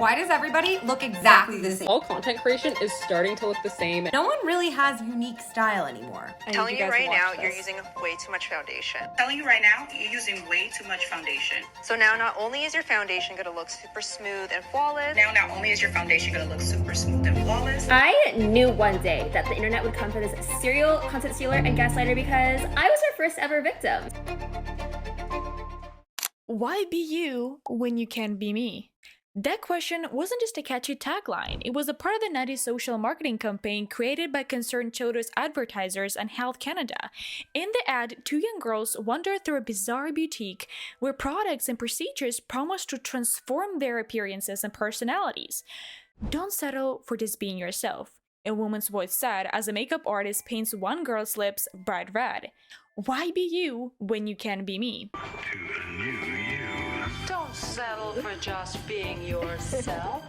Why does everybody look exactly the same? All content creation is starting to look the same. No one really has unique style anymore. I'm telling you right now, you're using way too much foundation. Telling you right now, you're using way too much foundation. So now not only is your foundation gonna look super smooth and flawless. Now not only is your foundation gonna look super smooth and flawless. I knew one day that the internet would come for this serial content stealer and gaslighter because I was her first ever victim. Why be you when you can be me? That question wasn't just a catchy tagline, it was a part of the 90s social marketing campaign created by Concerned Children's advertisers and Health Canada. In the ad, two young girls wander through a bizarre boutique where products and procedures promise to transform their appearances and personalities. Don't settle for just being yourself, a woman's voice said as a makeup artist paints one girl's lips bright red. Why be you when you can be me? To a new you. Don't settle for just being yourself.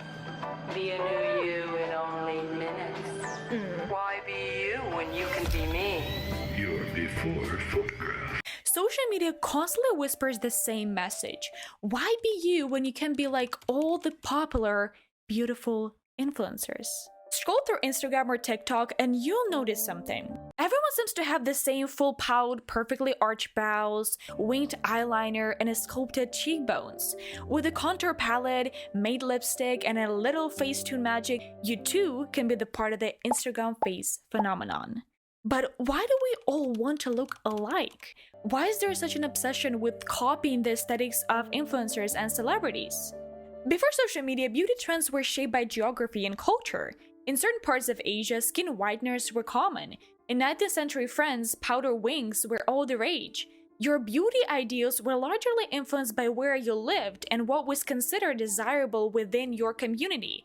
Be a new you in only minutes. Why be you when you can be me? Your before photograph. Social media constantly whispers the same message. Why be you when you can be like all the popular, beautiful influencers? Scroll through Instagram or TikTok and you'll notice something. Everyone seems to have the same full pout, perfectly arched brows, winged eyeliner, and sculpted cheekbones. With a contour palette, matte lipstick, and a little Facetune magic, you too can be the part of the Instagram face phenomenon. But why do we all want to look alike? Why is there such an obsession with copying the aesthetics of influencers and celebrities? Before social media, beauty trends were shaped by geography and culture. In certain parts of Asia, skin whiteners were common. In 19th century France, powder wings were all the rage. Your beauty ideals were largely influenced by where you lived and what was considered desirable within your community.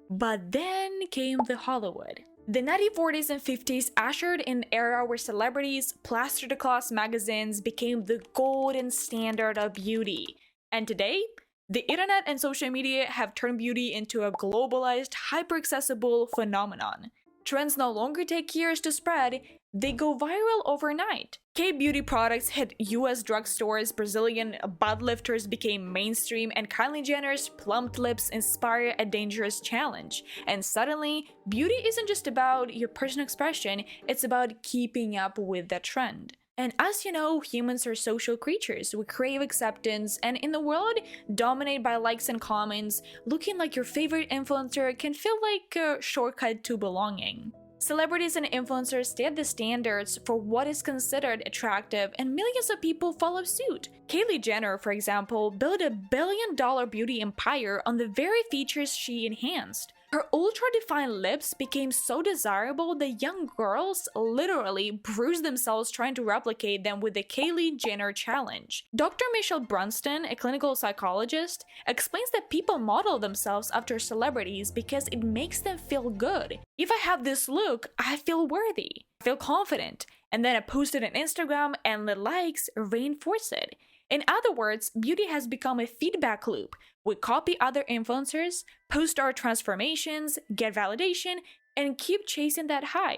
But then came the Hollywood. The 1940s and 50s ushered in an era where celebrities, plaster-to-cloth magazines became the golden standard of beauty. And today, the internet and social media have turned beauty into a globalized, hyper-accessible phenomenon. Trends no longer take years to spread, they go viral overnight. K-beauty products hit US drugstores, Brazilian butt lifters became mainstream, and Kylie Jenner's plumped lips inspire a dangerous challenge. And suddenly, beauty isn't just about your personal expression, it's about keeping up with the trend. And as you know, humans are social creatures. We crave acceptance, and in the world dominated by likes and comments, looking like your favorite influencer can feel like a shortcut to belonging. Celebrities and influencers set the standards for what is considered attractive, and millions of people follow suit. Kylie Jenner, for example, built a billion-dollar beauty empire on the very features she enhanced. Her ultra-defined lips became so desirable that young girls literally bruised themselves trying to replicate them with the Kylie Jenner challenge. Dr. Michelle Brunston, a clinical psychologist, explains that people model themselves after celebrities because it makes them feel good. If I have this look, I feel worthy, I feel confident, and then I post it on Instagram and the likes reinforce it. In other words, beauty has become a feedback loop. We copy other influencers, post our transformations, get validation, and keep chasing that high.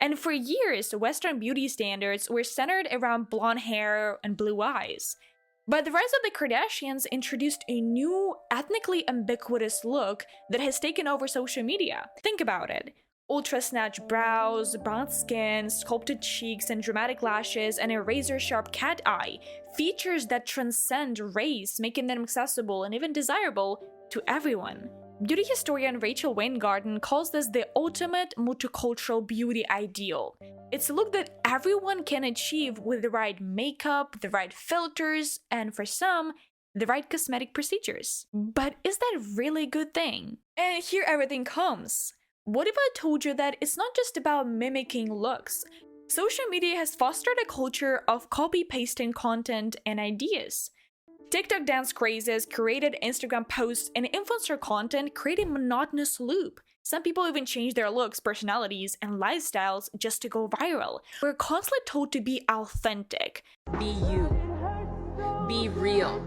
And for years, Western beauty standards were centered around blonde hair and blue eyes. But the rise of the Kardashians introduced a new, ethnically ambiguous look that has taken over social media. Think about it. Ultra-snatched brows, bronze skin, sculpted cheeks, and dramatic lashes, and a razor-sharp cat eye. Features that transcend race, making them accessible and even desirable to everyone. Beauty historian Rachel Weingarten calls this the ultimate multicultural beauty ideal. It's a look that everyone can achieve with the right makeup, the right filters, and for some, the right cosmetic procedures. But is that really a good thing? And here everything comes. What if I told you that it's not just about mimicking looks? Social media has fostered a culture of copy-pasting content and ideas. TikTok dance crazes, curated Instagram posts, and influencer content create a monotonous loop. Some people even change their looks, personalities, and lifestyles just to go viral. We're constantly told to be authentic. Be you. Be real.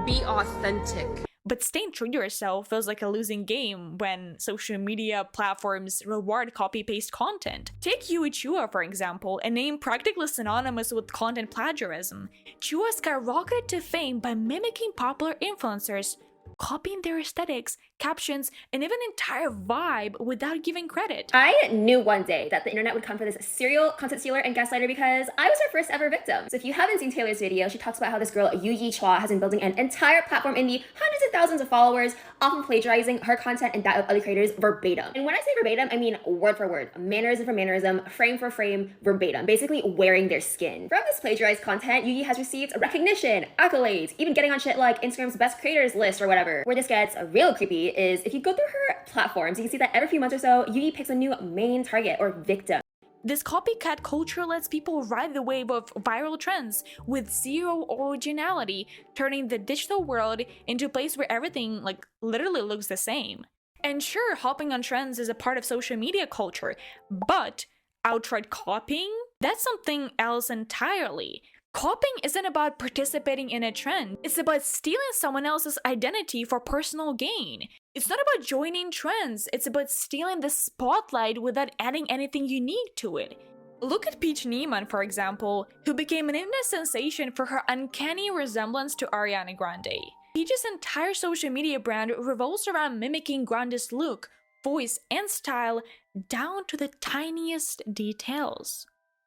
Be authentic. But staying true to yourself feels like a losing game when social media platforms reward copy-paste content. Take Yui Chua, for example, a name practically synonymous with content plagiarism. Chua skyrocketed to fame by mimicking popular influencers copying their aesthetics, captions, and even entire vibe without giving credit. I knew one day that the internet would come for this serial content stealer and gaslighter because I was her first ever victim. So if you haven't seen Taylor's video, she talks about how this girl, Yu Chua, has been building an entire platform in the hundreds of thousands of followers, often plagiarizing her content and that of other creators verbatim. And when I say verbatim, I mean word for word, mannerism for mannerism, frame for frame, verbatim, basically wearing their skin. From this plagiarized content, Yu has received recognition, accolades, even getting on shit like Instagram's best creators list or whatever. Where this gets real creepy is if you go through her platforms, you can see that every few months or so, Yu picks a new main target or victim. This copycat culture lets people ride the wave of viral trends with zero originality, turning the digital world into a place where everything literally looks the same. And sure, hopping on trends is a part of social media culture, but outright copying? That's something else entirely. Copying isn't about participating in a trend, it's about stealing someone else's identity for personal gain. It's not about joining trends, it's about stealing the spotlight without adding anything unique to it. Look at Paige Niemann, for example, who became an internet sensation for her uncanny resemblance to Ariana Grande. Paige's entire social media brand revolves around mimicking Grande's look, voice, and style down to the tiniest details.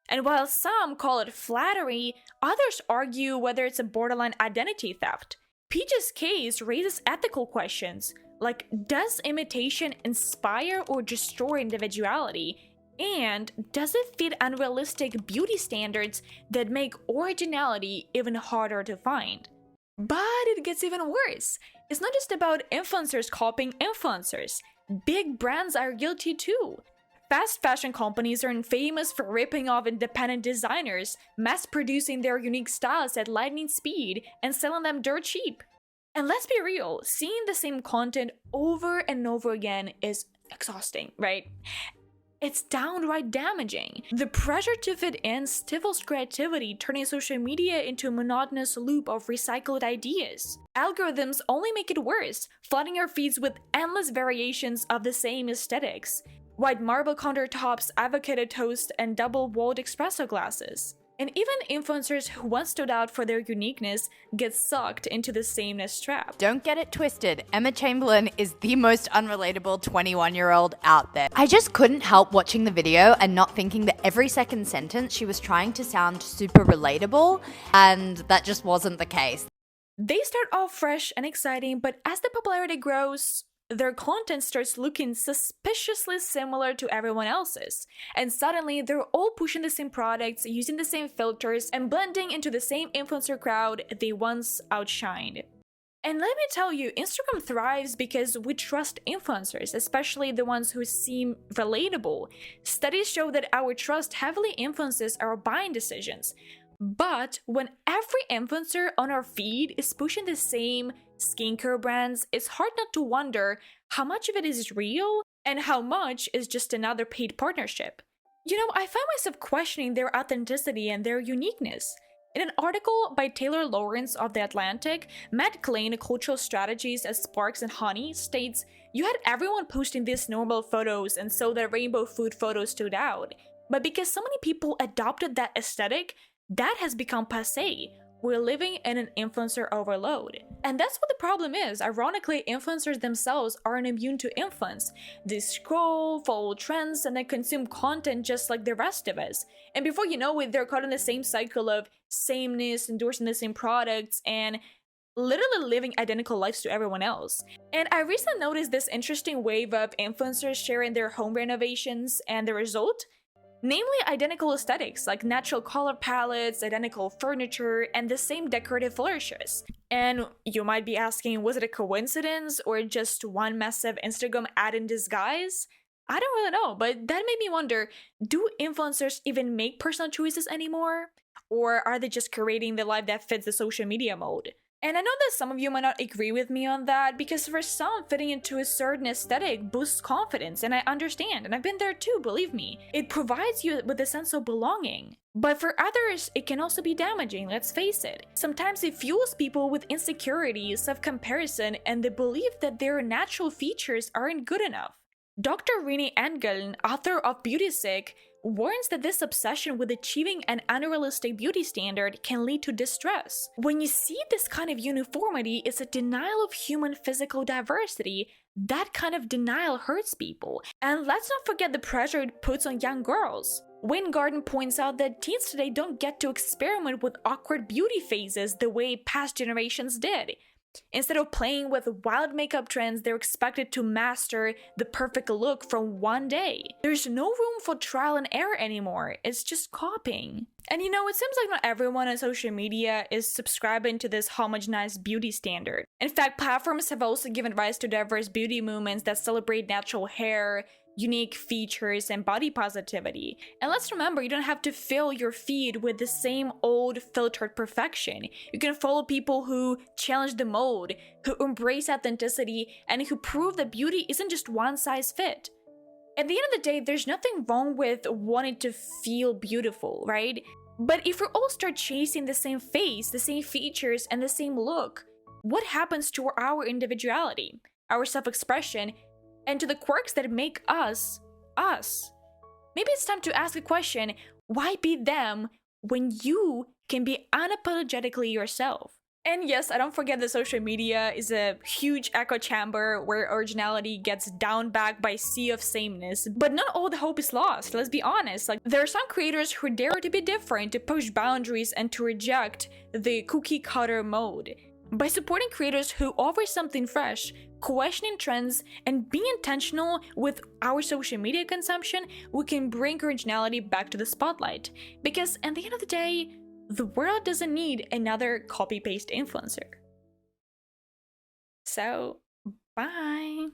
And while some call it flattery, others argue whether it's a borderline identity theft. Paige's case raises ethical questions, like does imitation inspire or destroy individuality? And does it fit unrealistic beauty standards that make originality even harder to find? But it gets even worse. It's not just about influencers copying influencers. Big brands are guilty too. Fast fashion companies are famous for ripping off independent designers, mass-producing their unique styles at lightning speed, and selling them dirt cheap. And let's be real, seeing the same content over and over again is exhausting, right? It's downright damaging. The pressure to fit in stifles creativity, turning social media into a monotonous loop of recycled ideas. Algorithms only make it worse, flooding our feeds with endless variations of the same aesthetics. White marble countertops, avocado toast, and double-walled espresso glasses. And even influencers who once stood out for their uniqueness get sucked into the sameness trap. Don't get it twisted. Emma Chamberlain is the most unrelatable 21-year-old out there. I just couldn't help watching the video and not thinking that every second sentence she was trying to sound super relatable, and that just wasn't the case. They start off fresh and exciting, but as the popularity grows, their content starts looking suspiciously similar to everyone else's, and suddenly they're all pushing the same products, using the same filters, and blending into the same influencer crowd they once outshined. And let me tell you, Instagram thrives because we trust influencers, especially the ones who seem relatable. Studies show that our trust heavily influences our buying decisions. But when every influencer on our feed is pushing the same skincare brands, it's hard not to wonder how much of it is real and how much is just another paid partnership. You know, I find myself questioning their authenticity and their uniqueness. In an article by Taylor Lawrence of The Atlantic, Matt Klein, Cultural Strategies at Sparks and Honey, states, "You had everyone posting these normal photos and so the rainbow food photo stood out. But because so many people adopted that aesthetic, that has become passé. We're living in an influencer overload." And that's what the problem is. Ironically, influencers themselves aren't immune to influence. They scroll, follow trends, and then consume content just like the rest of us. And before you know it, they're caught in the same cycle of sameness, endorsing the same products, and literally living identical lives to everyone else. And I recently noticed this interesting wave of influencers sharing their home renovations, and the result? Namely identical aesthetics, like natural color palettes, identical furniture, and the same decorative flourishes. And you might be asking, was it a coincidence or just one massive Instagram ad in disguise? I don't really know, but that made me wonder, do influencers even make personal choices anymore? Or are they just curating the life that fits the social media mode? And I know that some of you might not agree with me on that, because for some, fitting into a certain aesthetic boosts confidence, and I understand, and I've been there too, believe me. It provides you with a sense of belonging. But for others, it can also be damaging, let's face it. Sometimes it fuels people with insecurity, self-comparison, and the belief that their natural features aren't good enough. Dr. Rini Engeln, author of Beauty Sick, warns that this obsession with achieving an unrealistic beauty standard can lead to distress. When you see this kind of uniformity, it's a denial of human physical diversity. That kind of denial hurts people. And let's not forget the pressure it puts on young girls. Grande points out that teens today don't get to experiment with awkward beauty phases the way past generations did. Instead of playing with wild makeup trends, they're expected to master the perfect look from one day. There's no room for trial and error anymore, it's just copying. And you know, it seems like not everyone on social media is subscribing to this homogenized beauty standard. In fact, platforms have also given rise to diverse beauty movements that celebrate natural hair, unique features, and body positivity. And let's remember, you don't have to fill your feed with the same old filtered perfection. You can follow people who challenge the mold, who embrace authenticity, and who prove that beauty isn't just one size fit. At the end of the day, there's nothing wrong with wanting to feel beautiful, right? But if we all start chasing the same face, the same features, and the same look, what happens to our individuality, our self-expression, and to the quirks that make us, us? Maybe it's time to ask a question: why be them when you can be unapologetically yourself? And yes, I don't forget that social media is a huge echo chamber where originality gets down back by a sea of sameness, but not all the hope is lost, let's be honest. Like, there are some creators who dare to be different, to push boundaries, and to reject the cookie cutter mode. By supporting creators who offer something fresh, questioning trends, and being intentional with our social media consumption, we can bring originality back to the spotlight. Because at the end of the day, the world doesn't need another copy-paste influencer. So, bye!